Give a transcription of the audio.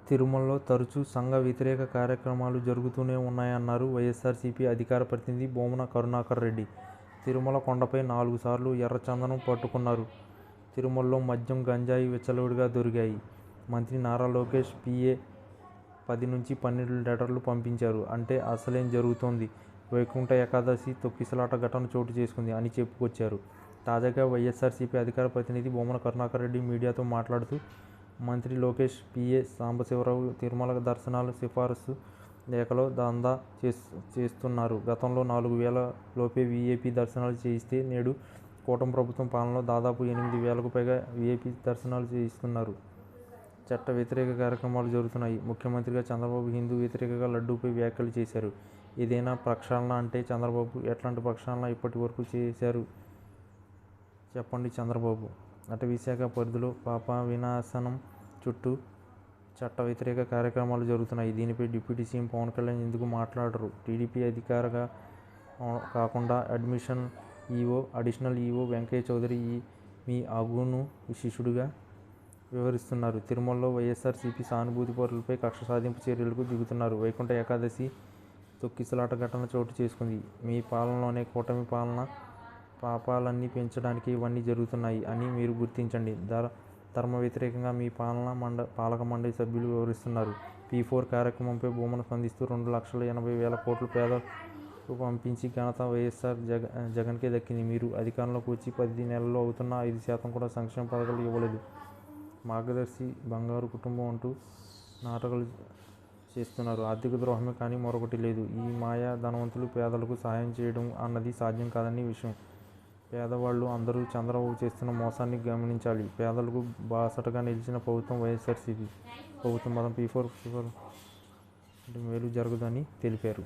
తిరుమలలో తరచూ సంఘ వ్యతిరేక కార్యక్రమాలు జరుగుతూనే ఉన్నాయన్నారు వైఎస్సార్సీపీ అధికార ప్రతినిధి భూమన కరుణాకర్ రెడ్డి. తిరుమల కొండపై 4 సార్లు ఎర్రచందనం పట్టుకున్నారు. తిరుమలలో మద్యం, గంజాయి విచ్చలవిడిగా దొరికాయి. మంత్రి నారా లోకేష్ పీఏ 10 నుంచి 12 లెటర్లు పంపించారు. అంటే అసలేం జరుగుతోంది? వైకుంఠ ఏకాదశి తొక్కిసలాట ఘటన చోటు చేసుకుంది అని చెప్పుకొచ్చారు. తాజాగా వైఎస్సార్సీపీ అధికార ప్రతినిధి భూమన కరుణాకర్ రెడ్డి మీడియాతో మాట్లాడుతూ, మంత్రి లోకేష్ పీఏ సాంబశివరావు తిరుమల దర్శనాల సిఫారసు లేఖలో దందా చేస్తున్నారు. గతంలో 4,000 లోపే వీఐపీ దర్శనాలు చేయిస్తే నేడు కూటమి ప్రభుత్వం పాలనలో దాదాపు 8,000కు పైగా వీఐపీ దర్శనాలు చేయిస్తున్నారు. చట్ట వ్యతిరేక కార్యక్రమాలు జరుగుతున్నాయి. ముఖ్యమంత్రిగా చంద్రబాబు హిందూ వ్యతిరేకంగా లడ్డూపై వ్యాఖ్యలు చేశారు. ఇదేనా ప్రక్షాళన అంటే? చంద్రబాబు ఎట్లాంటి ప్రక్షాళన ఇప్పటి వరకు చేశారు చెప్పండి చంద్రబాబు? అటవీశాఖ పరిధిలో పాప వినాశనం చుట్టూ చట్ట వ్యతిరేక కార్యక్రమాలు జరుగుతున్నాయి. దీనిపై డిప్యూటీ సీఎం పవన్ కళ్యాణ్ ఎందుకు మాట్లాడరు? టీడీపీ అధికారిగా కాకుండా అడిషనల్ ఈవో వెంకయ్య చౌదరి మీ అగును శిష్యుడిగా వ్యవహరిస్తున్నారు. తిరుమలలో వైఎస్సార్సీపీ సానుభూతి పరులపై కక్ష సాధింపు చర్యలకు దిగుతున్నారు. వైకుంఠ ఏకాదశి తొక్కిసలాట ఘటన చోటు చేసుకుంది. మీ పాలనలోనే కూటమి పాపాలన్నీ పెంచడానికి ఇవన్నీ జరుగుతున్నాయి అని మీరు గుర్తించండి. ధర్మ వ్యతిరేకంగా మీ పాలక మండలి సభ్యులు వ్యవహరిస్తున్నారు. P4 కార్యక్రమంపై భూమన స్పందిస్తూ 2,80,000 కోట్లు పేదలకు పంపించి ఘనత వైఎస్సార్ జగన్కే దక్కింది. మీరు అధికారంలోకి వచ్చి 10 నెలలు అవుతున్నా 5% కూడా సంక్షేమ పథకాలు ఇవ్వలేదు. మార్గదర్శి బంగారు కుటుంబం అంటూ నాటకాలు చేస్తున్నారు. ఆర్థిక ద్రోహమే కానీ మరొకటి లేదు. ఈ మాయా ధనవంతులు పేదలకు సహాయం చేయడం అన్నది సాధ్యం కాదని విషయం. పేదవాళ్ళు అందరూ చంద్రబాబు చేస్తున్న మోసాన్ని గమనించాలి. పేదలకు బాసటగా నిలిచిన ప్రభుత్వం వైఎస్సార్సీపీ ప్రభుత్వం. P4 మేలు జరగదని తెలిపారు.